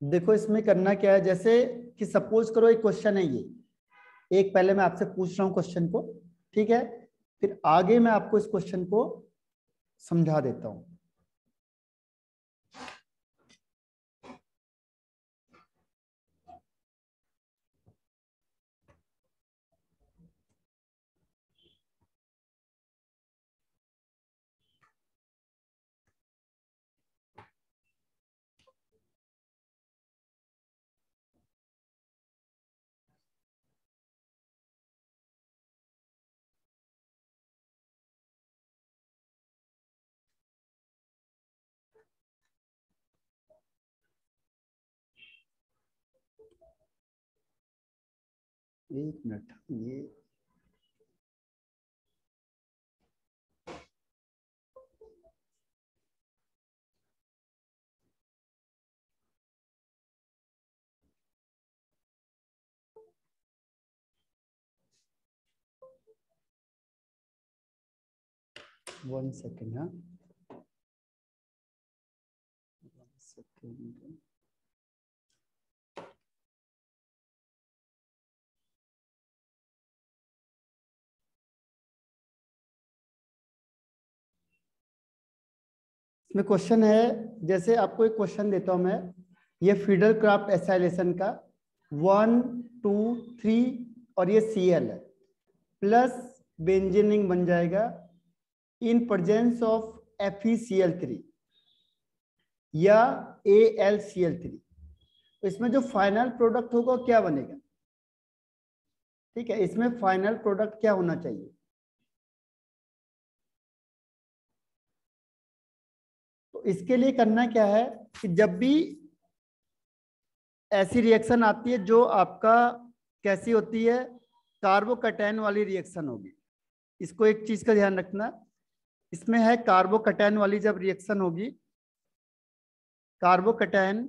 देखो इसमें करना क्या है, जैसे कि सपोज करो एक क्वेश्चन है, ये एक पहले मैं आपसे पूछ रहा हूँ क्वेश्चन को, ठीक है, फिर आगे मैं आपको इस क्वेश्चन को समझा देता हूँ। एक मिनट, ये वन सेकेंड, हाँ 1 सेकेंड। इसमें क्वेश्चन है, जैसे आपको एक क्वेश्चन देता हूं मैं, ये फीडर क्राफ्ट एसाइलेशन का 1 2 3 और ये Cl है, प्लस बेंजीन रिंग बन जाएगा इन प्रेजेंस ऑफ FeCl3 या AlCl3। तो इसमें जो फाइनल प्रोडक्ट होगा क्या बनेगा? ठीक है, इसमें फाइनल प्रोडक्ट क्या होना चाहिए? तो इसके लिए करना क्या है कि जब भी ऐसी रिएक्शन आती है जो आपका कैसी होती है, कार्बोकैटायन वाली रिएक्शन होगी। इसको एक चीज का ध्यान रखना, इसमें है कार्बोकैटायन वाली जब रिएक्शन होगी, कार्बोकैटायन,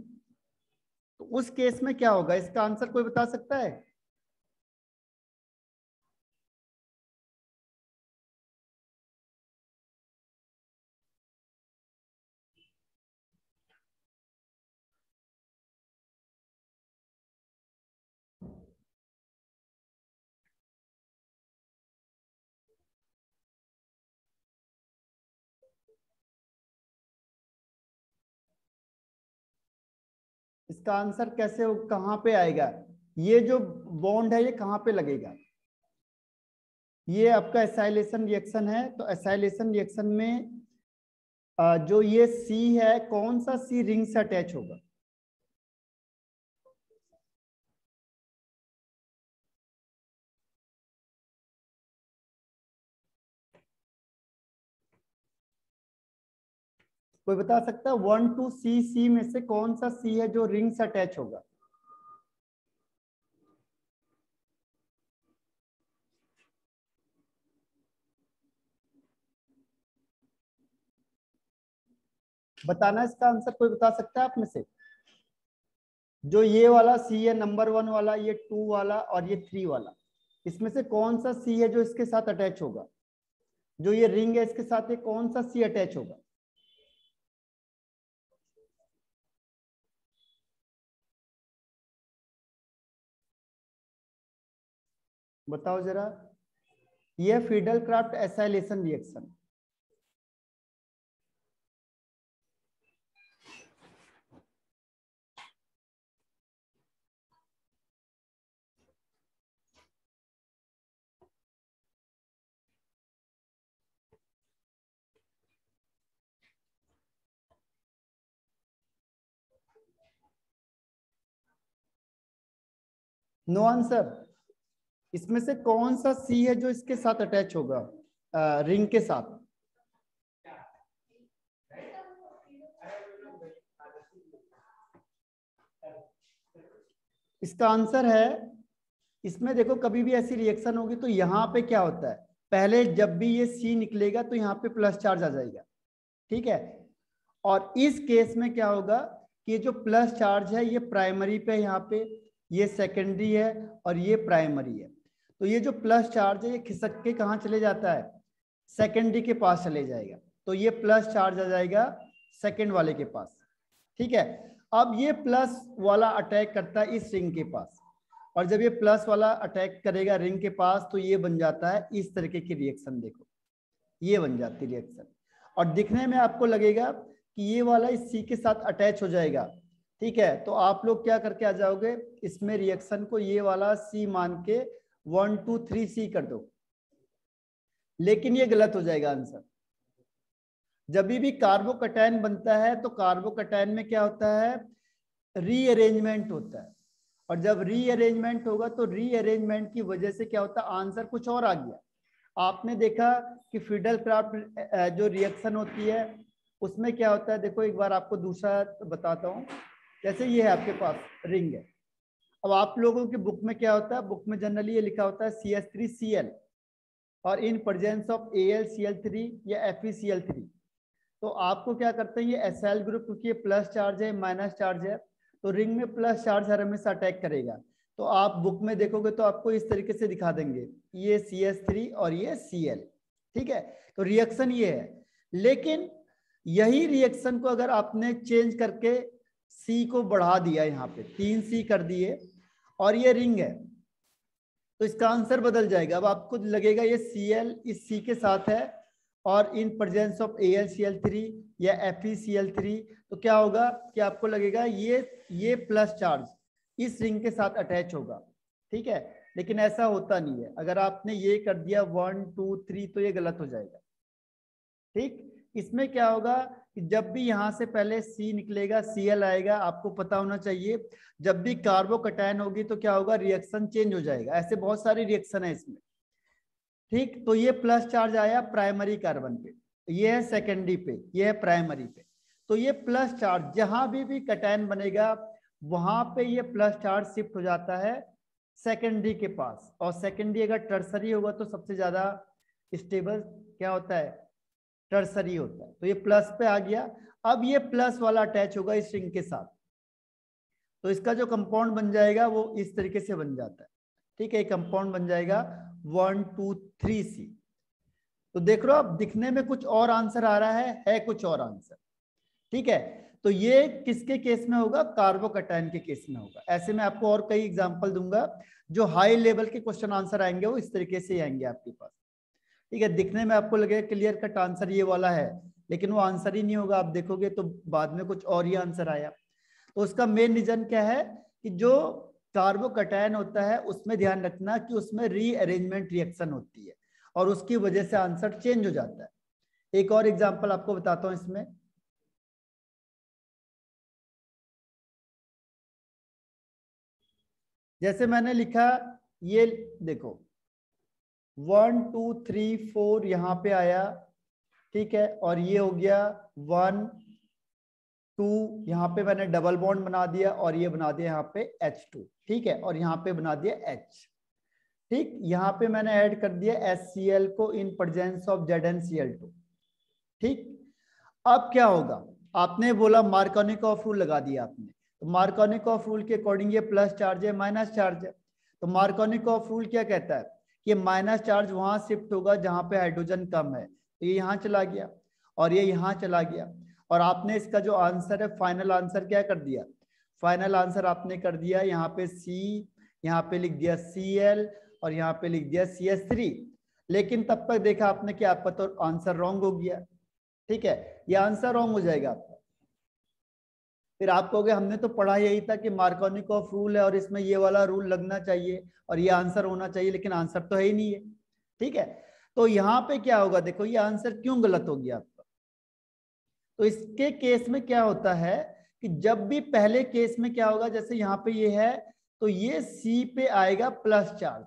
तो उस केस में क्या होगा? इसका आंसर कोई बता सकता है? इसका आंसर कैसे हो, कहां पे आएगा? ये जो बॉन्ड है ये कहां पे लगेगा? ये आपका एसाइलेशन रिएक्शन है, तो एसाइलेशन रिएक्शन में जो ये C है, कौन सा C रिंग से अटैच होगा? कोई बता सकता है 1 2 C में से कौन सा C है जो रिंग से अटैच होगा? बताना इसका आंसर, कोई बता सकता है आप में से? जो ये वाला C है, नंबर 1 वाला, ये 2 वाला और ये 3 वाला, इसमें से कौन सा C है जो इसके साथ अटैच होगा? जो ये रिंग है इसके साथ ये कौन सा C अटैच होगा? बताओ जरा। ये Friedel Crafts acylation reaction. No answer. इसमें से कौन सा C है जो इसके साथ अटैच होगा, रिंग के साथ? इसका आंसर है, इसमें देखो कभी भी ऐसी रिएक्शन होगी तो यहाँ पे क्या होता है, पहले जब भी ये C निकलेगा तो यहाँ पे प्लस चार्ज आ जाएगा, ठीक है। और इस केस में क्या होगा कि ये जो प्लस चार्ज है ये प्राइमरी पे, यहाँ पे ये सेकेंडरी है और ये प्राइमरी है। तो ये जो प्लस चार्ज है ये खिसक के कहाँ चले जाता है? सेकेंडरी के पास चले जाएगा। तो ये प्लस चार्ज आ जाएगा सेकेंड वाले के पास, ठीक है। अब ये प्लस वाला अटैक करता है इस रिंग के पास, और जब ये प्लस वाला अटैक करेगा रिंग के पास तो ये बन जाता है इस तरीके की रिएक्शन। देखो ये बन जाती है रिएक्शन, और दिखने में आपको लगेगा कि ये वाला इस सी के साथ अटैच हो जाएगा, ठीक है। तो आप लोग क्या करके आ जाओगे, इसमें रिएक्शन को ये वाला सी मान के 1 2 3 सी कर दो, लेकिन ये गलत हो जाएगा आंसर। जब भी कार्बोकैटायन बनता है तो कार्बोकैटायन में क्या होता है, रीअरेंजमेंट होता है, और जब रीअरेंजमेंट होगा तो रीअरेंजमेंट की वजह से क्या होता है, आंसर कुछ और आ गया। आपने देखा कि फिडल-क्राफ्ट जो रिएक्शन होती है उसमें क्या होता है, देखो एक बार आपको दूसरा बताता हूँ। जैसे ये है आपके पास रिंग है, अब आप लोगों की बुक में क्या होता है, बुक में जनरली ये लिखा होता है CH3Cl और इन प्रेजेंस ऑफ AlCl3 या FeCl3। तो आपको क्या करते हैं, ये एसाइल ग्रुप क्योंकि ये प्लस चार्ज है माइनस चार्ज है, तो रिंग में प्लस चार्ज हर हमेशा अटैक करेगा। तो आप बुक में देखोगे तो आपको इस तरीके से दिखा देंगे, ये CH3 और ये Cl, ठीक है। तो रिएक्शन ये है, लेकिन यही रिएक्शन को अगर आपने चेंज करके C को बढ़ा दिया, यहाँ पे 3C कर दिए और ये रिंग है, तो इसका आंसर बदल जाएगा। अब आपको लगेगा ये Cl इस C के साथ है और इन प्रेजेंस ऑफ AlCl3 या FeCl3, तो क्या होगा कि आपको लगेगा ये प्लस चार्ज इस रिंग के साथ अटैच होगा, ठीक है। लेकिन ऐसा होता नहीं है, अगर आपने ये कर दिया 1 2 3 तो ये गलत हो जाएगा, ठीक। इसमें क्या होगा कि जब भी यहां से पहले C निकलेगा Cl आएगा, आपको पता होना चाहिए जब भी कार्बोकैटायन होगी तो क्या होगा, रिएक्शन चेंज हो जाएगा। ऐसे बहुत सारी रिएक्शन है इसमें, ठीक। तो ये प्लस चार्ज आया प्राइमरी कार्बन पे, ये है सेकेंडरी पे, ये है प्राइमरी पे। तो ये प्लस चार्ज जहां भी कैटायन बनेगा वहां पे ये प्लस चार्ज शिफ्ट हो जाता है सेकेंडरी के पास, और सेकेंडरी अगर टर्सरी होगा तो सबसे ज्यादा स्टेबल क्या होता है, टर्सरी होता है। तो ये प्लस पे आ गया, अब ये प्लस वाला अटैच होगा इस रिंग के साथ, तो इसका जो कंपाउंड बन जाएगा वो इस तरीके से बन जाता है, ठीक है। कंपाउंड बन जाएगा 1 2 3C। तो देख लो अब दिखने में कुछ और आंसर आ रहा है कुछ और आंसर, ठीक है। तो ये किसके केस में होगा, कार्बोकैटायन के केस में होगा। ऐसे में आपको और कई एग्जांपल दूंगा, जो हाई लेवल के क्वेश्चन आंसर आएंगे वो इस तरीके से आएंगे आपके पास, ठीक है। दिखने में आपको लगेगा क्लियर कट आंसर ये वाला है, लेकिन वो आंसर ही नहीं होगा। आप देखोगे तो बाद में कुछ और ही आंसर आया। तो उसका मेन रीजन क्या है कि जो कार्बोकैटायन होता है उसमें ध्यान रखना कि उसमें रीअरेंजमेंट रिएक्शन होती है और उसकी वजह से आंसर चेंज हो जाता है। एक और एग्जांपल आपको बताता हूं इसमें, जैसे मैंने लिखा, ये देखो 1 2 3 4 यहां पे आया, ठीक है, और ये हो गया 1 2, यहाँ पे मैंने डबल बॉन्ड बना दिया और ये बना दिया यहाँ पे H2, ठीक है, और यहाँ पे बना दिया H, ठीक। यहाँ पे मैंने ऐड कर दिया HCl को इन प्रेजेंस ऑफ ZnCl2, ठीक। अब क्या होगा, आपने बोला मार्कोनिकॉफ रूल लगा दिया आपने, तो मार्कोनिकॉफ रूल के अकॉर्डिंग ये प्लस चार्ज है माइनस चार्ज है। तो मार्कोनिकॉफ रूल क्या कहता है कि माइनस चार्ज वहां शिफ्ट होगा जहां पे हाइड्रोजन कम है, तो ये यहाँ चला गया और ये यहाँ चला गया, और आपने इसका जो आंसर है फाइनल आंसर क्या कर दिया, फाइनल आंसर आपने कर दिया यहाँ पे C, यहाँ पे लिख दिया Cl और यहाँ पे लिख दिया CH3। लेकिन तब तक देखा आपने कि आपका तो आंसर रॉन्ग हो गया, ठीक है, ये आंसर रॉन्ग हो जाएगा आपका। फिर आप कहोगे हमने तो पढ़ा यही था कि मार्कोनिकॉफ रूल है और इसमें ये वाला रूल लगना चाहिए और ये आंसर होना चाहिए, लेकिन आंसर तो है ही नहीं है, ठीक है। तो यहाँ पे क्या होगा, देखो ये आंसर क्यों गलत हो गया आपका। तो इसके केस में क्या होता है कि जब भी पहले केस में क्या होगा, जैसे यहाँ पे ये है तो ये C पे आएगा प्लस चार्ज,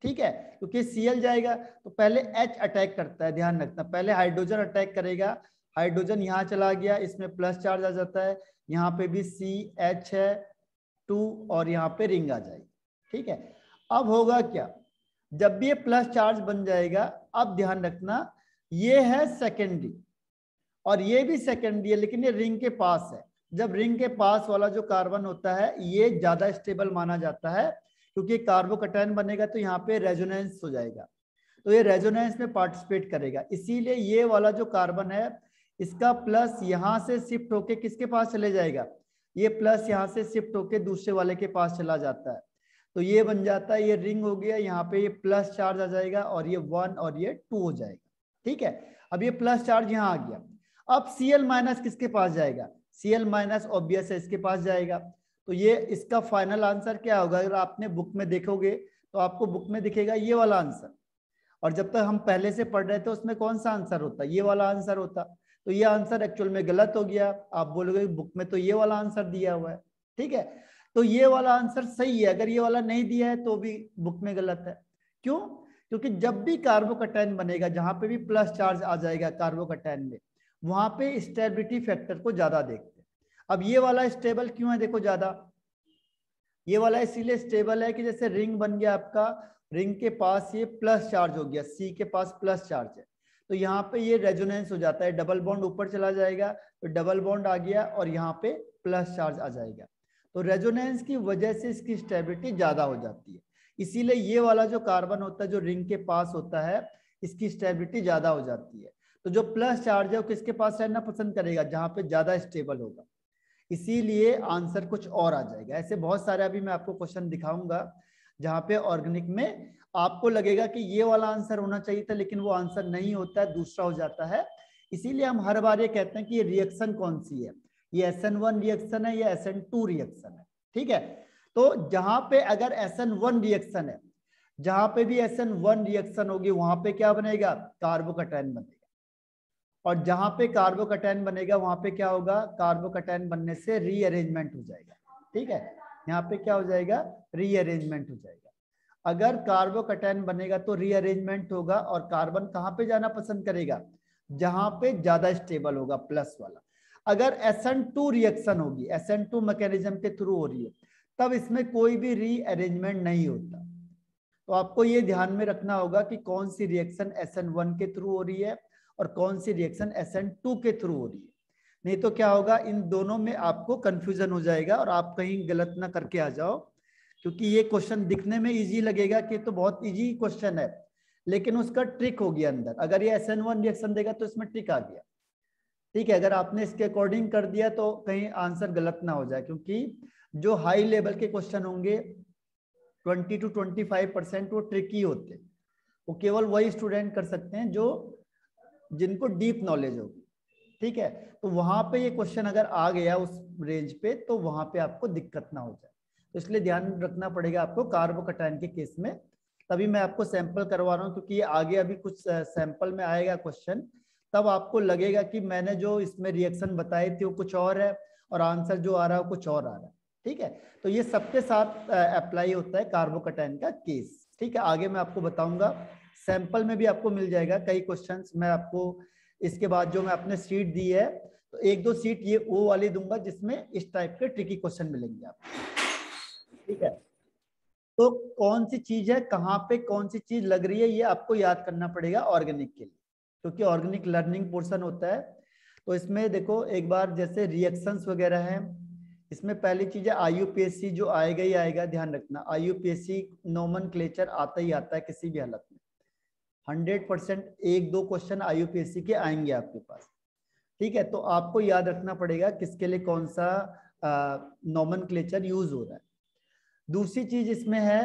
ठीक है, क्योंकि Cl जाएगा तो पहले H अटैक करता है, ध्यान रखना, पहले हाइड्रोजन अटैक करेगा, हाइड्रोजन यहाँ चला गया, इसमें प्लस चार्ज आ जाता है, यहाँ पे भी CH है 2 और यहाँ पे रिंग आ जाएगी, ठीक है। अब होगा क्या, जब भी ये प्लस चार्ज बन जाएगा, अब ध्यान रखना ये है सेकेंडरी और ये भी सेकेंडरी है, लेकिन ये रिंग के पास है। जब रिंग के पास वाला जो कार्बन होता है ये ज्यादा स्टेबल माना जाता है, क्योंकि कार्बोकैटायन बनेगा तो यहाँ पे रेजोनेंस हो जाएगा, तो ये रेजोनेंस में पार्टिसिपेट करेगा। इसीलिए ये वाला जो कार्बन है इसका प्लस यहाँ से शिफ्ट होके किसके पास चले जाएगा, ये प्लस यहाँ से शिफ्ट होके दूसरे वाले के पास चला जाता है, तो ये बन जाता है, ये रिंग हो गया, यहाँ पे ये प्लस चार्ज आ जाएगा और ये 1 और ये 2 हो जाएगा। ठीक है, अब ये प्लस चार्ज यहाँ आ गया। अब Cl माइनस किसके पास जाएगा? Cl माइनस ऑब्वियस है इसके पास जाएगा। तो ये इसका फाइनल आंसर क्या होगा? अगर आपने बुक में देखोगे तो आपको बुक में दिखेगा ये वाला आंसर, और जब तक हम पहले से पढ़ रहे थे उसमें कौन सा आंसर होता? ये वाला आंसर होता। तो ये आंसर एक्चुअल में गलत हो गया। आप बोलोगे बुक में तो ये वाला आंसर दिया हुआ है। ठीक है, तो ये वाला आंसर सही है, अगर ये वाला नहीं दिया है तो भी बुक में गलत है। क्यों? क्योंकि जब भी कार्बोकैटायन बनेगा, जहां पे भी प्लस चार्ज आ जाएगा कार्बोकैटायन में, वहां पे स्टेबिलिटी फैक्टर को ज्यादा देखते हैं। अब ये वाला स्टेबल क्यों है? देखो ज्यादा, ये वाला इसीलिए स्टेबल है कि जैसे रिंग बन गया आपका, रिंग के पास ये प्लस चार्ज हो गया, सी के पास प्लस चार्ज है, तो यहाँ पे ये रेजोनेंस हो जाता है, डबल बॉन्ड ऊपर चला जाएगा, तो डबल बॉन्ड आ गया और यहाँ पे प्लस चार्ज आ जाएगा, तो रेजोनेंस की वजह से इसकी स्टेबिलिटी ज्यादा हो जाती है। इसीलिए ये वाला जो कार्बन होता है जो रिंग के पास होता है, इसकी स्टेबिलिटी ज्यादा हो जाती है। तो जो प्लस चार्ज है वो किसके पास रहना पसंद करेगा? जहां पे ज्यादा स्टेबल होगा। इसीलिए आंसर कुछ और आ जाएगा। ऐसे बहुत सारे अभी मैं आपको क्वेश्चन दिखाऊंगा जहां पे ऑर्गेनिक में आपको लगेगा कि ये वाला आंसर होना चाहिए था, लेकिन वो आंसर नहीं होता है, दूसरा हो जाता है। इसीलिए हम हर बार ये कहते हैं कि ये रिएक्शन कौन सी है, ये SN1 रिएक्शन है या SN2 रिएक्शन है। ठीक है, तो जहां पे अगर SN1 रिएक्शन है, जहां पे भी SN1 रिएक्शन होगी वहां पे क्या बनेगा? कार्बोकैटायन बनेगा। और जहां पे कार्बोकैटायन बनेगा वहां पे क्या होगा? कार्बोकैटायन बनने से रीअरेंजमेंट हो जाएगा। ठीक है, यहाँ पे क्या हो जाएगा? रीअरेंजमेंट हो जाएगा। अगर कार्बोकैटायन बनेगा तो रीअरेंजमेंट होगा, और कार्बन कहाँ पे जाना पसंद करेगा? जहां पे ज्यादा स्टेबल होगा, प्लस वाला। अगर SN2 रिएक्शन होगी, SN2 मैकेनिज्म के थ्रू हो रही है, तब इसमें कोई भी रीअरेंजमेंट नहीं होता। तो आपको ये ध्यान में रखना होगा कि कौन सी रिएक्शन SN1 के थ्रू हो रही है और कौन सी रिएक्शन SN2 के थ्रू हो रही है। नहीं तो क्या होगा, इन दोनों में आपको कंफ्यूजन हो जाएगा और आप कहीं गलत ना करके आ जाओ, क्योंकि ये क्वेश्चन दिखने में इजी लगेगा कि तो बहुत इजी क्वेश्चन है, लेकिन उसका ट्रिक हो गया अंदर। अगर ये SN1 रिएक्शन देगा तो इसमें ट्रिक आ गया। ठीक है, अगर आपने इसके अकॉर्डिंग कर दिया तो कहीं आंसर गलत ना हो जाए, क्योंकि जो हाई लेवल के क्वेश्चन होंगे 20 to 25% वो ट्रिकी होते हैं, वो केवल वही स्टूडेंट कर सकते हैं जो जिनको डीप नॉलेज होगी। ठीक है, तो वहां पे ये क्वेश्चन अगर आ गया उस रेंज पे तो वहां पे आपको दिक्कत ना हो जाए, तो इसलिए ध्यान रखना पड़ेगा आपको कार्बोकैटायन के केस में। तभी मैं आपको सैंपल करवा रहा हूँ, क्योंकि ये आगे अभी कुछ सैंपल में आएगा क्वेश्चन, तब आपको लगेगा कि मैंने जो इसमें रिएक्शन बताए थे वो कुछ और है और आंसर जो आ रहा है वो कुछ और आ रहा है। ठीक है, तो ये सबके साथ अप्लाई होता है कार्बोकैटायन का केस। ठीक है, आगे मैं आपको बताऊंगा, सैंपल में भी आपको मिल जाएगा कई क्वेश्चंस। मैं आपको इसके बाद जो मैं अपने सीट दी है, तो एक दो सीट ये वो वाली दूंगा जिसमें इस टाइप के ट्रिकी क्वेश्चन मिलेंगे आपको। ठीक है, तो कौन सी चीज है, कहाँ पे कौन सी चीज लग रही है, ये आपको याद करना पड़ेगा ऑर्गेनिक के लिए, क्योंकि ऑर्गेनिक लर्निंग पोर्शन होता है। तो इसमें देखो एक बार, जैसे रिएक्शंस वगैरह हैं, इसमें पहली चीज है IUPAC, जो आएगा ही आएगा, ध्यान रखना। IUPAC नोमेनक्लेचर आता ही आता है किसी भी हालत में, 100% एक दो क्वेश्चन IUPAC के आएंगे आपके पास। ठीक है, तो आपको याद रखना पड़ेगा किसके लिए कौन सा नोमेनक्लेचर यूज हो रहा है। दूसरी चीज इसमें है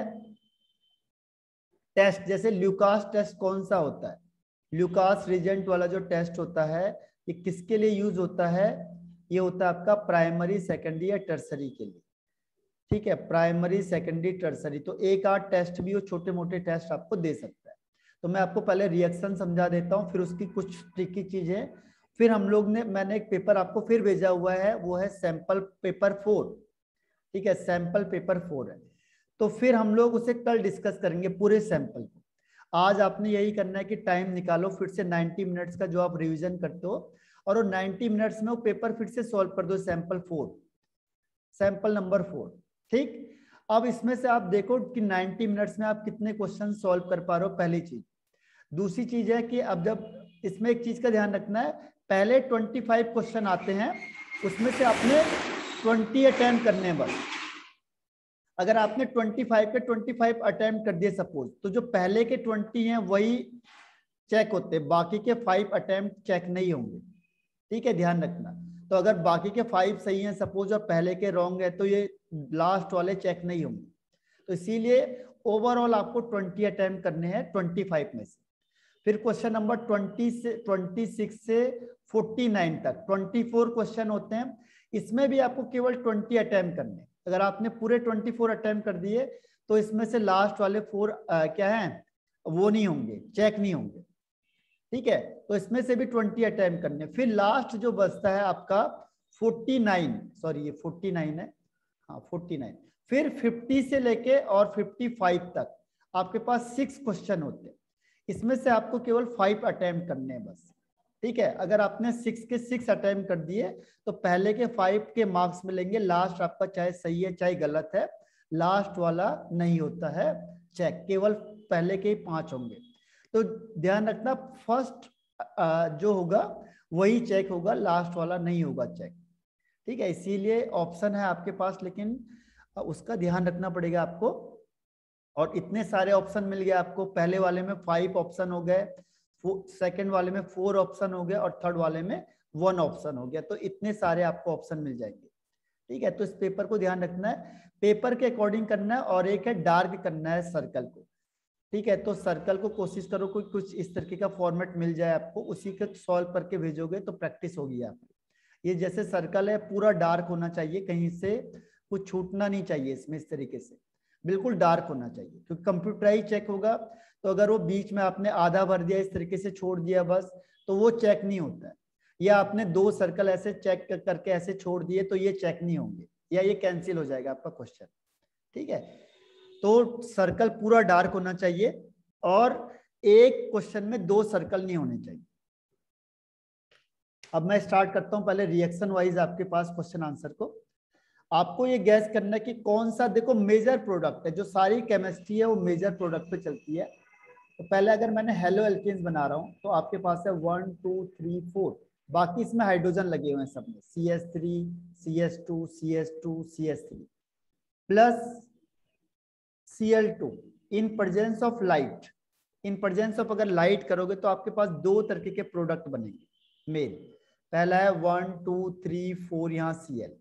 टेस्ट, जैसे ल्यूकास टेस्ट कौन सा होता है? ल्यूकास रीजेंट वाला जो टेस्ट होता है, ये किसके लिए यूज होता है? ये होता है आपका प्राइमरी, सेकेंडरी या टर्सरी के लिए। ठीक है, प्राइमरी, सेकेंडरी, टर्सरी, तो एक आध टेस्ट भी वो छोटे मोटे टेस्ट आपको दे सकता है। तो मैं आपको पहले रिएक्शन समझा देता हूँ, फिर उसकी कुछ ट्रिकी चीजें, फिर हम लोग ने, मैंने एक पेपर आपको फिर भेजा हुआ है, वो है सैंपल पेपर 4। ठीक है, सैंपल पेपर 4 है, तो फिर हम लोग उसे कल डिस्कस करेंगे पूरे सैंपल को। आज आपने यही करना है कि टाइम निकालो फिर से 90 मिनट्स का जो आप रिवीजन करते हो, और वो 90 मिनट्स में वो पेपर फिर से सॉल्व कर दो, सैंपल 4, सैंपल नंबर 4। ठीक, अब इसमें से आप देखो कि 90 मिनट्स में आप कितने क्वेश्चन सॉल्व कर पा रहे हो, पहली चीज। दूसरी चीज है कि अब जब इसमें एक चीज का ध्यान रखना है, पहले 25 क्वेश्चन आते हैं, उसमें से आपने 20 अटेम्प्ट करने हैं बस। अगर आपने 25 के 25 अटेम्प्ट कर दिए सपोज, तो जो पहले के 20 हैं वही चेक होते हैं, बाकी के 5 अटेम्प्ट चेक नहीं होंगे। ठीक है, ध्यान रखना। तो अगर बाकी के 5 सही हैं सपोज और पहले के रॉन्ग है तो ये लास्ट वाले चेक नहीं होंगे। तो इसीलिए ओवरऑल आपको 20 अटेम्प्ट करने हैं 25 में से। फिर क्वेश्चन नंबर 26 से 49 तक 24 क्वेश्चन होते हैं। इसमें भी आपको केवल 20 अटेम्प्ट करने। अगर आपने पूरे 24 अटेम्प्ट कर दिए तो इसमें से लास्ट वाले 4 क्या है वो नहीं होंगे, चेक नहीं होंगे। ठीक है, तो इसमें से भी 20 अटेम्प्ट करने। फिर लास्ट जो बचता है आपका 49, सॉरी ये 49 है, हाँ 49। फिर 50 से लेके और 55 तक आपके पास 6 क्वेश्चन होते हैं। इसमें से आपको केवल 5 अटेम्प्ट करने हैं बस। ठीक है, अगर आपने 6 के 6 अटेम्प्ट कर दिए तो पहले के 5 के मार्क्स मिलेंगे, लास्ट आपका चाहे सही है चाहे गलत है, लास्ट वाला नहीं होता है चेक, केवल पहले के ही 5 होंगे। तो ध्यान रखना फर्स्ट जो होगा वही चेक होगा, लास्ट वाला नहीं होगा चेक। ठीक है, इसीलिए ऑप्शन है आपके पास, लेकिन उसका ध्यान रखना पड़ेगा आपको। और इतने सारे ऑप्शन मिल गए आपको, पहले वाले में 5 ऑप्शन हो गए, सेकंड वाले में 4 ऑप्शन हो गए और थर्ड वाले में 1 ऑप्शन हो गया। तो इतने सारे आपको ऑप्शन मिल जाएंगे। ठीक है, तो इस पेपर को ध्यान रखना है, पेपर के अकॉर्डिंग करना है। और एक है डार्क करना है सर्कल को। ठीक है, तो सर्कल को कोशिश करो कोई कुछ इस तरीके का फॉर्मेट मिल जाए आपको, उसी का सॉल्व करके भेजोगे तो प्रैक्टिस होगी आपकी। ये जैसे सर्कल है पूरा डार्क होना चाहिए, कहीं से कुछ छूटना नहीं चाहिए इसमें, इस तरीके से बिल्कुल डार्क होना चाहिए, क्योंकि कंप्यूटराइज चेक होगा। तो अगर वो बीच में आपने आधा भर दिया इस तरीके से छोड़ दिया बस, तो वो चेक नहीं होता है। या आपने 2 सर्कल ऐसे चेक करके ऐसे छोड़ दिए तो ये चेक नहीं होंगे, या ये कैंसिल हो जाएगा आपका क्वेश्चन। ठीक है, तो सर्कल पूरा डार्क होना चाहिए और एक क्वेश्चन में 2 सर्कल नहीं होने चाहिए। अब मैं स्टार्ट करता हूं पहले रिएक्शन वाइज आपके पास क्वेश्चन आंसर को। आपको ये गैस करना है कि कौन सा, देखो मेजर प्रोडक्ट है, जो सारी केमिस्ट्री है वो मेजर प्रोडक्ट पे चलती है। तो पहले अगर मैंने हेलो एल्केन्स बना रहा हूं तो आपके पास है 1 2 3 4, बाकी इसमें हाइड्रोजन लगे हुए हैं सब में, CH3 CH2 CH2 CH3 plus Cl2 in presence of light. In presence of अगर लाइट करोगे तो आपके पास 2 तरीके के प्रोडक्ट बनेंगे मेल। पहला है 1 2 3 4 यहाँ Cl,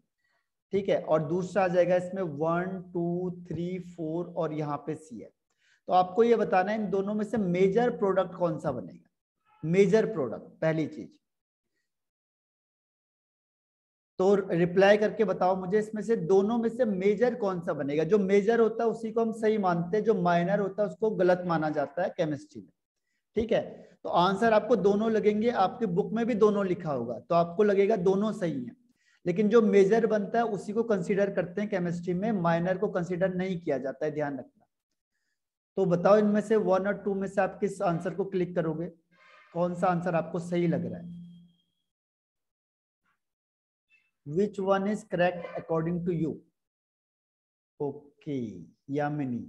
ठीक है, और दूसरा आ जाएगा इसमें 1 2 3 4 और यहाँ पे Cl। तो आपको ये बताना है इन दोनों में से मेजर प्रोडक्ट कौन सा बनेगा। मेजर प्रोडक्ट पहली चीज, तो रिप्लाई करके बताओ मुझे इसमें से दोनों में से मेजर कौन सा बनेगा। जो मेजर होता है उसी को हम सही मानते हैं, जो माइनर होता है उसको गलत माना जाता है केमिस्ट्री में। ठीक है, तो आंसर आपको दोनों लगेंगे, आपके बुक में भी दोनों लिखा होगा तो आपको लगेगा दोनों सही है। लेकिन जो मेजर बनता है उसी को कंसीडर करते हैं केमिस्ट्री में, माइनर को कंसीडर नहीं किया जाता है, ध्यान रखना। तो बताओ इनमें से 1 और 2 में से आप किस आंसर को क्लिक करोगे, कौन सा आंसर आपको सही लग रहा है। Which one is correct according to you? Okay, Yamini.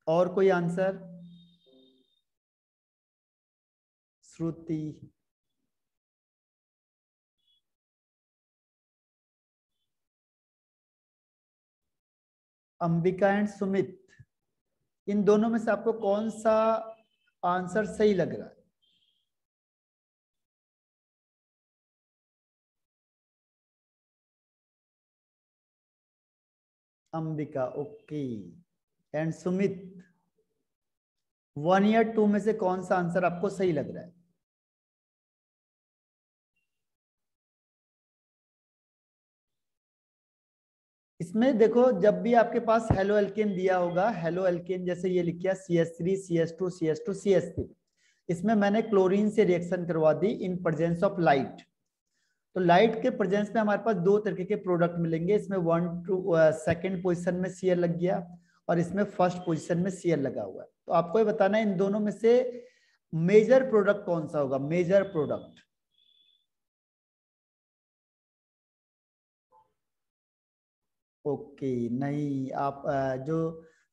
और कोई आंसर? श्रुति, अंबिका एंड सुमित, इन दोनों में से आपको कौन सा आंसर सही लग रहा है। अंबिका, ओके, एंड सुमित 1 या 2 में से कौन सा आंसर आपको सही लग रहा है। इसमें देखो जब भी आपके पास हेलो एल्केन दिया होगा, हेलो एल्केन जैसे ये लिखा CH3 CH2 CH2 CH3, इसमें मैंने क्लोरीन से रिएक्शन करवा दी इन प्रेजेंस ऑफ लाइट। तो लाइट के प्रेजेंस में हमारे पास 2 तरीके के प्रोडक्ट मिलेंगे। इसमें 2nd पोजीशन में Cl लग गया और इसमें 1st पोजीशन में Cl लगा हुआ है। तो आपको ये बताना है इन दोनों में से मेजर प्रोडक्ट कौन सा होगा। मेजर प्रोडक्ट, ओके, नहीं, आप जो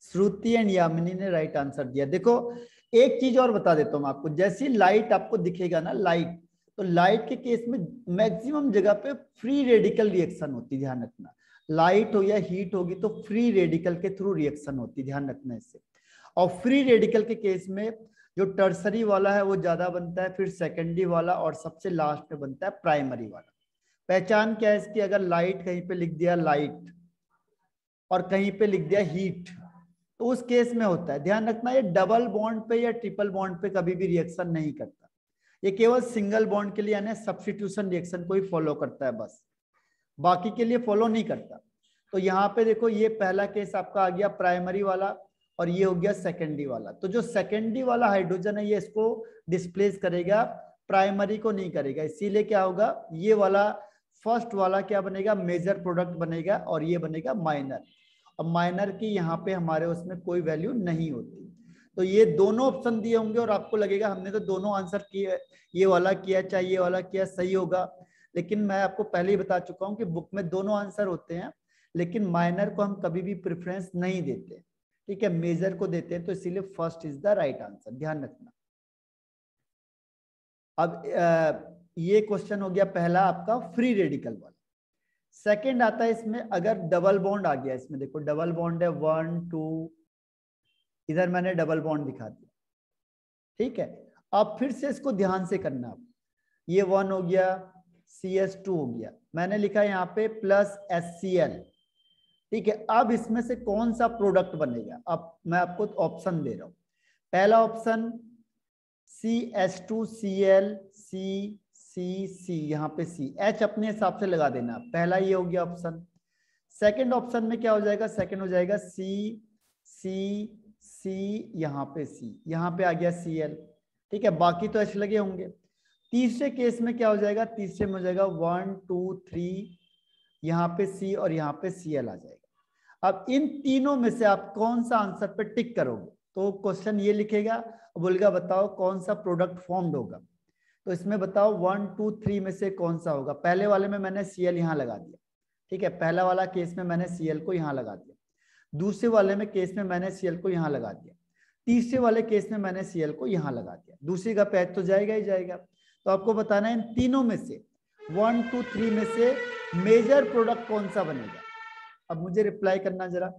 श्रुति एंड यामिनी ने राइट आंसर दिया। देखो एक चीज और बता देता हूं आपको, जैसी लाइट आपको दिखेगा ना, लाइट, तो लाइट के केस में मैक्सिमम जगह पे फ्री रेडिकल रिएक्शन होती है, ध्यान रखना। लाइट हो या हीट होगी तो फ्री रेडिकल के थ्रू रिएक्शन होती है, ध्यान रखना इससे। और फ्री रेडिकल के केस में जो टर्सरी वाला है वो ज्यादा बनता है, फिर सेकेंडरी वाला, और सबसे लास्ट में बनता है प्राइमरी वाला। पहचान क्या है इसकी, अगर लाइट कहीं पे लिख दिया लाइट और कहीं पे लिख दिया हीट, तो उस केस में होता है, ध्यान रखना, ये डबल बॉन्ड पे या ट्रिपल बॉन्ड पे कभी भी रिएक्शन नहीं करता, ये केवल सिंगल बॉन्ड के लिए यानी सब्स्टिट्यूशन रिएक्शन को ही फॉलो करता है बस, बाकी के लिए फॉलो नहीं करता। तो यहाँ पे देखो ये पहला केस आपका आ गया प्राइमरी वाला, और ये हो गया सेकेंडरी वाला। तो जो सेकेंडरी वाला हाइड्रोजन है ये इसको डिस्प्लेस करेगा, प्राइमरी को नहीं करेगा, इसीलिए क्या होगा, ये वाला फर्स्ट वाला क्या बनेगा, मेजर प्रोडक्ट बनेगा, और ये बनेगा माइनर। अब माइनर की यहाँ पे हमारे उसमें कोई वैल्यू नहीं होती। तो ये दोनों ऑप्शन दिए होंगे और आपको लगेगा हमने तो दोनों आंसर किए, ये वाला किया चाहे ये वाला किया, सही होगा। लेकिन मैं आपको पहले ही बता चुका हूं कि बुक में दोनों आंसर होते हैं, लेकिन माइनर को हम कभी भी प्रेफरेंस नहीं देते, ठीक है, मेजर को देते हैं, तो इसीलिए first is the right answer, ध्यान रखना। अब ये क्वेश्चन हो गया पहला आपका फ्री रेडिकल वाला। सेकंड आता है इसमें, अगर डबल बॉन्ड आ गया, इसमें देखो डबल बॉन्ड है 1 2, इधर मैंने डबल बॉन्ड दिखा दिया, ठीक है। अब फिर से इसको ध्यान से करना, आप ये 1 हो गया, CS2 हो गया, मैंने लिखा यहाँ पे प्लस HCl, ठीक है। अब इसमें से कौन सा प्रोडक्ट बनेगा, अब मैं आपको ऑप्शन दे रहा हूं। पहला ऑप्शन CH2Cl C, यहाँ पे C, H अपने हिसाब से लगा देना, पहला ये हो गया ऑप्शन। सेकंड ऑप्शन में क्या हो जाएगा, सेकंड हो जाएगा C, यहाँ पे C, यहाँ पे आ गया Cl, ठीक है, बाकी तो H लगे होंगे। तीसरे केस में क्या हो जाएगा, तीसरे में हो जाएगा 1 2 3, यहाँ पे C और यहाँ पे Cl आ जाएगा। अब इन तीनों में से आप कौन सा आंसर पे टिक करोगे, तो क्वेश्चन ये लिखेगा, बोलेगा बताओ कौन सा प्रोडक्ट फॉर्म्ड होगा। तो इसमें बताओ 1 2 3 में से कौन सा होगा। पहले वाले में मैंने Cl यहाँ लगा दिया, ठीक है, पहला वाला केस में मैंने Cl को यहाँ लगा दिया, दूसरे वाले में केस में मैंने Cl को यहाँ लगा दिया, तीसरे वाले केस में मैंने Cl को यहाँ लगा दिया, दूसरी का पैच तो जाएगा ही जाएगा। तो आपको बताना है इन तीनों में से 1 2 3 में से मेजर प्रोडक्ट कौन सा बनेगा। अब मुझे रिप्लाई करना जरा,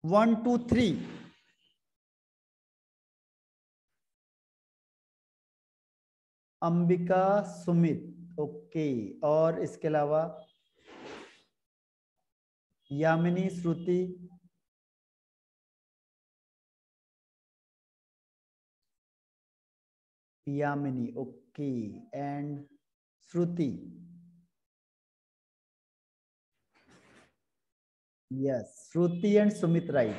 1 2 3, अंबिका सुमित, ओके, और इसके अलावा Yamini Shruti, Yamini okay, and Shruti, yes, Shruti and Sumit right,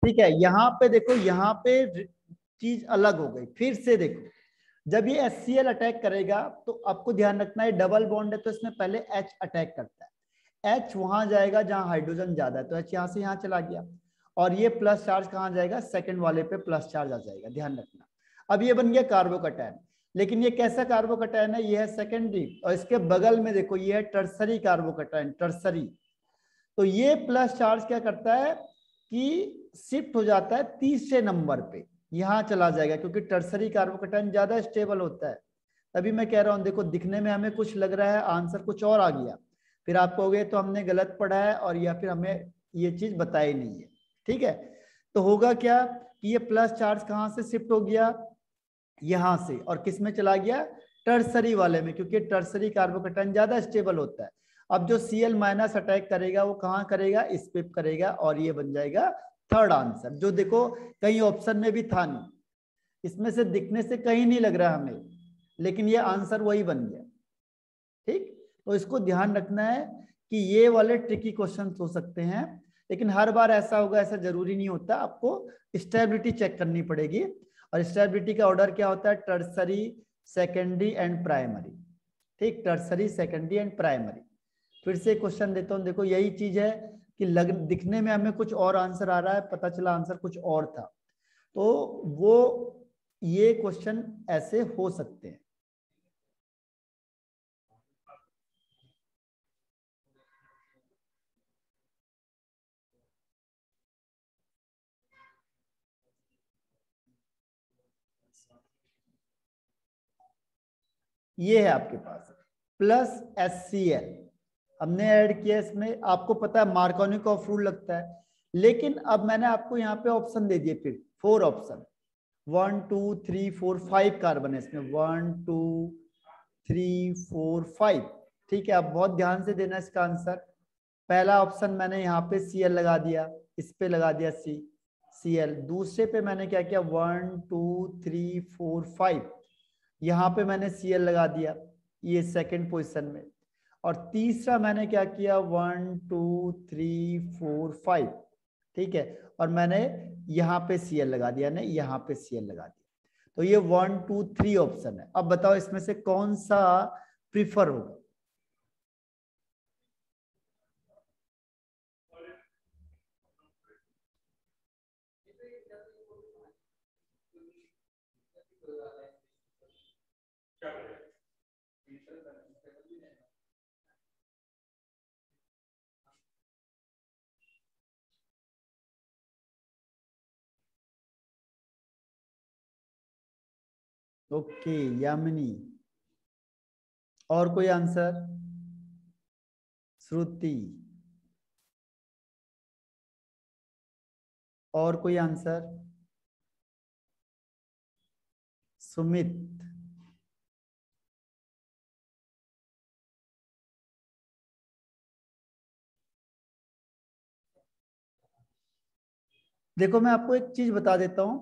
ठीक है। यहाँ पे देखो, यहाँ पे चीज अलग हो गई, फिर से देखो, जब ये HCl अटैक करेगा तो आपको ध्यान रखना है डबल बॉन्ड है तो इसमें पहले H अटैक करता है, H वहां जाएगा जहां हाइड्रोजन ज्यादा है, तो H यहाँ से यहाँ चला गया, और ये प्लस चार्ज कहाँ जाएगा, सेकंड वाले पे प्लस चार्ज आ जाएगा, ध्यान रखना। अब ये बन गया कार्बोकैटायन, लेकिन ये कैसा कार्बोकैटायन है, ये है सेकेंडरी, और इसके बगल में देखो ये है टर्सरी कार्बोकैटायन, टर्सरी। तो ये प्लस चार्ज क्या करता है कि शिफ्ट हो जाता है तीसरे नंबर पे, यहाँ चला जाएगा, क्योंकि टर्सरी कार्बोकैटायन ज्यादा स्टेबल होता है। तभी मैं कह रहा हूँ, देखो दिखने में हमें कुछ लग रहा है, आंसर कुछ और आ गया, फिर आप कहोगे तो हमने गलत पढ़ा है, और या फिर हमें ये चीज बताई नहीं है, ठीक है। तो होगा क्या कि ये प्लस चार्ज कहाँ से शिफ्ट हो गया, यहाँ से, और किस में चला गया, टर्सरी वाले में, क्योंकि टर्सरी कार्बोकैटायन ज्यादा स्टेबल होता है। अब जो Cl माइनस अटैक करेगा वो कहाँ करेगा, इस पे करेगा, और ये बन जाएगा थर्ड आंसर, जो देखो कहीं ऑप्शन में भी था नहीं, इसमें से दिखने से कहीं नहीं लग रहा हमें, लेकिन ये आंसर वही बन गया, ठीक। तो इसको ध्यान रखना है कि ये वाले ट्रिकी क्वेश्चन हो सकते हैं, लेकिन हर बार ऐसा होगा ऐसा जरूरी नहीं होता, आपको स्टेबिलिटी चेक करनी पड़ेगी, और स्टेबिलिटी का ऑर्डर क्या होता है, टर्सरी सेकेंडरी एंड प्राइमरी, ठीक, टर्सरी सेकेंडरी एंड प्राइमरी। फिर से क्वेश्चन देता हूं, देखो यही चीज है कि दिखने में हमें कुछ और आंसर आ रहा है, पता चला आंसर कुछ और था, तो वो ये क्वेश्चन ऐसे हो सकते हैं। ये है आपके पास प्लस HCl हमने ऐड किया, इसमें आपको पता है मार्कोनी का रूल लगता है, लेकिन अब मैंने आपको यहाँ पे ऑप्शन दे दिए, फिर 4 ऑप्शन, 1 2 3 4 5 कार्बन है इसमें, 1 2 3 4 5। ठीक है, अब बहुत ध्यान से देना इसका आंसर। पहला ऑप्शन मैंने यहाँ पे Cl लगा दिया, इस पे लगा दिया Cl। दूसरे पे मैंने क्या किया, 1 2 3 4 5, यहाँ पे मैंने Cl लगा दिया, ये सेकंड पोजीशन में। और तीसरा मैंने क्या किया, 1 2 3 4 5। ठीक है, और मैंने यहाँ पे Cl लगा दिया, नहीं यहाँ पे Cl लगा दिया। तो ये 1 2 3 ऑप्शन है। अब बताओ इसमें से कौन सा प्रीफर होगा? ओके यामिनी, और कोई आंसर? श्रुति, और कोई आंसर? सुमित, देखो मैं आपको एक चीज बता देता हूं,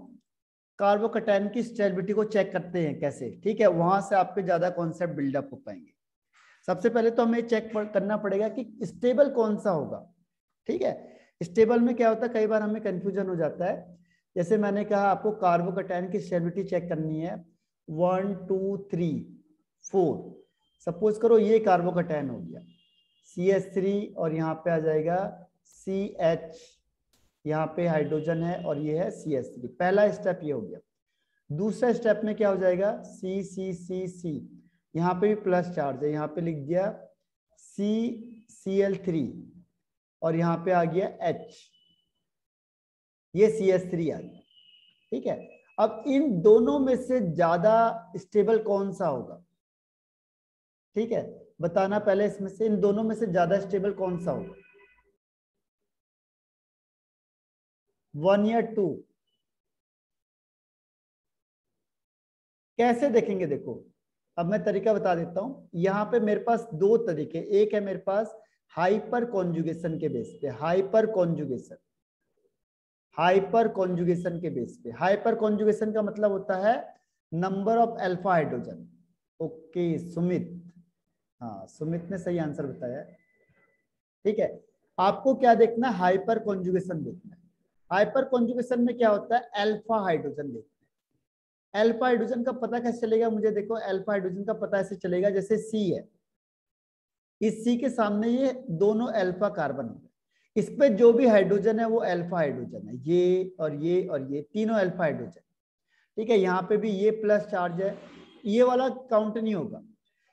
कार्बोकैटायन की स्टेबिलिटी को चेक करते हैं कैसे। ठीक है, वहां से आपके ज्यादा कॉन्सेप्ट बिल्डअप हो पाएंगे। सबसे पहले तो हमें चेक करना पड़ेगा कि स्टेबल कौन सा होगा। ठीक है, स्टेबल में क्या होता है, कई बार हमें कंफ्यूजन हो जाता है। जैसे मैंने कहा आपको कार्बोकैटायन की स्टेबिलिटी चेक करनी है, 1 2 3 4। सपोज करो ये कार्बोकैटायन हो गया CH3, और यहाँ पे आ जाएगा CH, यहाँ पे हाइड्रोजन है और ये है CH3। पहला स्टेप ये हो गया। दूसरा स्टेप में क्या हो जाएगा, C यहाँ पे भी प्लस चार्ज है, यहाँ पे लिख दिया Cl3, और यहाँ पे आ गया H, ये CH3 आ गया। ठीक है, अब इन दोनों में से ज्यादा स्टेबल कौन सा होगा? ठीक है, बताना पहले इसमें से इन दोनों में से ज्यादा स्टेबल कौन सा होगा, 1 या 2? कैसे देखेंगे, देखो अब मैं तरीका बता देता हूं। यहाँ पे मेरे पास दो तरीके, एक है मेरे पास हाइपर कॉन्जुगेशन के बेस पे, हाइपर कॉन्जुगेशन के बेस पे। हाइपर कॉन्जुगेशन का मतलब होता है number of alpha hydrogen. Okay Sumit, हाँ सुमित ने सही आंसर बताया। ठीक है, आपको क्या देखना है, हाइपर कॉन्जुगेशन देखना है। हाइपर कॉन्जुगेशन में क्या होता है, अल्फा हाइड्रोजन देखना है। अल्फा हाइड्रोजन का पता कैसे चलेगा मुझे, देखो अल्फा हाइड्रोजन का पता ऐसे चलेगा, जैसे C है, इस C के सामने ये दोनों अल्फा कार्बन है, इस पे जो भी हाइड्रोजन है वो अल्फा हाइड्रोजन है, ये और ये और ये तीनों अल्फा हाइड्रोजन। ठीक है, यहाँ पे भी ये प्लस चार्ज है, ये वाला काउंट नहीं होगा,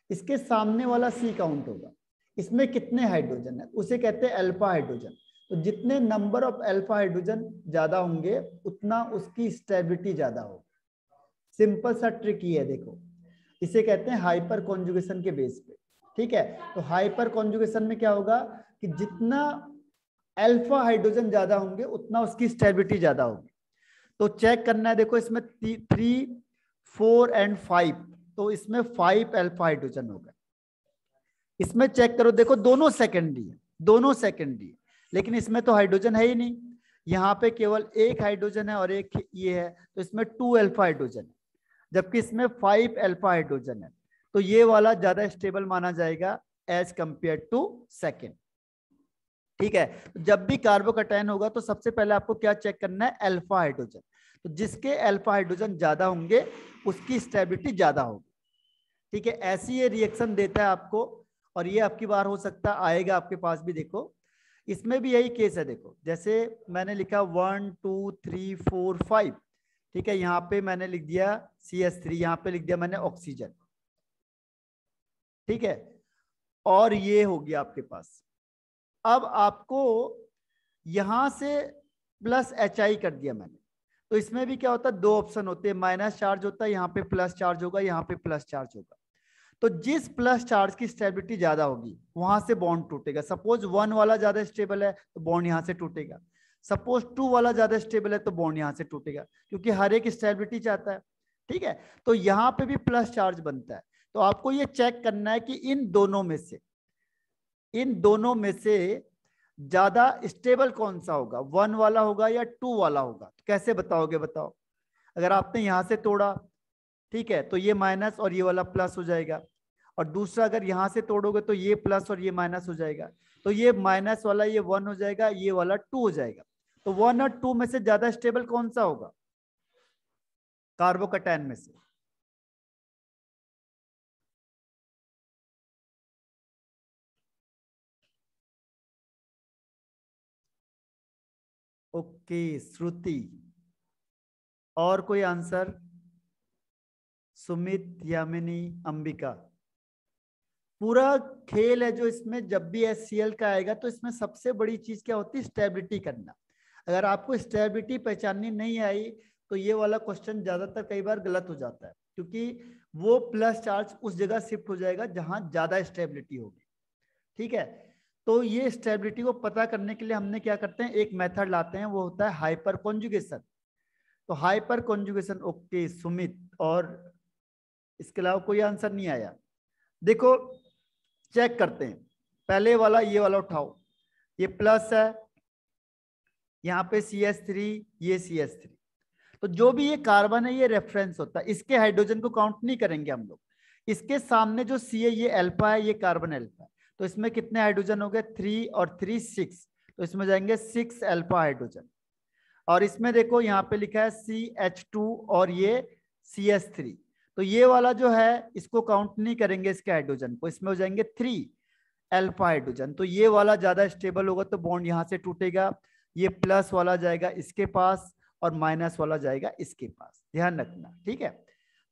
इसके सामने वाला C काउंट होगा। इसमें कितने हाइड्रोजन है उसे कहते हैं अल्फा हाइड्रोजन। तो जितने नंबर ऑफ अल्फा हाइड्रोजन ज्यादा होंगे उतना उसकी स्टेबिलिटी ज्यादा होगी। सिंपल सा ट्रिक ये है, देखो इसे कहते हैं हाइपर कॉन्जुगेशन के बेस पे। ठीक है, तो हाइपर कॉन्जुगेशन में क्या होगा कि जितना अल्फा हाइड्रोजन ज्यादा होंगे उतना उसकी स्टेबिलिटी ज्यादा होगी। तो चेक करना है, देखो इसमें 3 4 एंड 5, तो इसमें 5 अल्फा हाइड्रोजन होगा। इसमें चेक करो, देखो दोनों सेकेंडरी है, दोनों सेकेंडरी है, लेकिन इसमें तो हाइड्रोजन है ही नहीं, यहाँ पे केवल एक हाइड्रोजन है और एक ये है, तो इसमें 2 अल्फा हाइड्रोजन है, जबकि इसमें 5 अल्फा हाइड्रोजन है। तो ये वाला ज्यादा स्टेबल माना जाएगा एज कंपेयर टू सेकेंड। ठीक है, जब भी कार्बोकैटायन होगा तो सबसे पहले आपको क्या चेक करना है, अल्फा हाइड्रोजन। तो जिसके अल्फा हाइड्रोजन ज्यादा होंगे उसकी स्टेबिलिटी ज्यादा होगी। ठीक है, ऐसी ये रिएक्शन देता है आपको, और ये आपकी बार हो सकता आएगा आपके पास भी। देखो इसमें भी यही केस है, देखो जैसे मैंने लिखा 1 2 3 4 5। ठीक है, यहाँ पे मैंने लिख दिया CH3, यहाँ पे लिख दिया मैंने ऑक्सीजन। ठीक है, और ये हो गया आपके पास। अब आपको यहां से प्लस HI कर दिया मैंने, तो इसमें भी क्या होता है, दो ऑप्शन होते हैं, माइनस चार्ज होता है, यहाँ पे प्लस चार्ज होगा, यहाँ पे प्लस चार्ज होगा। तो जिस प्लस चार्ज की स्टेबिलिटी ज्यादा होगी वहां से बॉन्ड टूटेगा। सपोज 1 वाला ज्यादा स्टेबल है तो बॉन्ड यहां से टूटेगा। सपोज 2 वाला ज्यादा स्टेबल है तो बॉन्ड यहां से टूटेगा, क्योंकि हर एक स्टेबिलिटी चाहता है। ठीक है, तो यहां पे भी प्लस चार्ज बनता है। तो आपको ये चेक करना है कि इन दोनों में से ज्यादा स्टेबल कौन सा होगा, 1 वाला होगा या 2 वाला होगा। तो कैसे बताओगे, बताओ। अगर आपने यहां से तोड़ा, ठीक है, तो ये माइनस और ये वाला प्लस हो जाएगा, और दूसरा अगर यहां से तोड़ोगे तो ये प्लस और ये माइनस हो जाएगा। तो ये माइनस वाला ये 1 हो जाएगा, ये वाला 2 हो जाएगा। तो 1 और 2 में से ज्यादा स्टेबल कौन सा होगा कार्बोकैटायन में से? ओके श्रुति, और कोई आंसर? सुमित, यामिनी, अंबिका? पूरा खेल है जो इसमें जब भी HCl का आएगा तो इसमें सबसे बड़ी चीज क्या होती है, स्टेबिलिटी करना। अगर आपको स्टेबिलिटी पहचाननी नहीं आई तो ये वाला क्वेश्चन ज्यादातर कई बार गलत हो जाता है, क्योंकि वो प्लस चार्ज उस जगह शिफ्ट हो जाएगा जहां ज्यादा स्टेबिलिटी होगी। ठीक है, तो ये स्टेबिलिटी को पता करने के लिए हमने क्या करते हैं, एक मेथड लाते हैं, वो होता है हाइपर कॉन्जुगेशन। तो हाइपर कॉन्जुगेशन, ओके सुमित, और इसके अलावा कोई आंसर नहीं आया? देखो चेक करते हैं, पहले वाला ये वाला उठाओ, ये प्लस है, यहाँ पे CH3, ये CH3। तो जो भी ये कार्बन है ये रेफरेंस होता है, इसके हाइड्रोजन को काउंट नहीं करेंगे हम लोग। इसके सामने जो C है ये अल्फा है, ये कार्बन अल्फा है। तो इसमें कितने हाइड्रोजन हो गए, 3 और 3 6, तो इसमें जाएंगे 6 अल्फा हाइड्रोजन। और इसमें देखो यहाँ पे लिखा है CH2 और ये CH3, तो ये वाला जो है इसको काउंट नहीं करेंगे इसके हाइड्रोजन को, इसमें हो जाएंगे 3 अल्फा हाइड्रोजन। तो ये वाला ज्यादा स्टेबल होगा तो बॉन्ड यहां से टूटेगा, ये प्लस वाला जाएगा इसके पास और माइनस वाला जाएगा इसके पास, ध्यान रखना। ठीक है,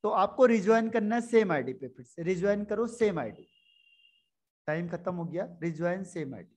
तो आपको रिज्वाइन करना है सेम आईडी पे, फिर से रिज्वाइन करो सेम आईडी। टाइम खत्म हो गया, रिज्वाइन सेम आईडी।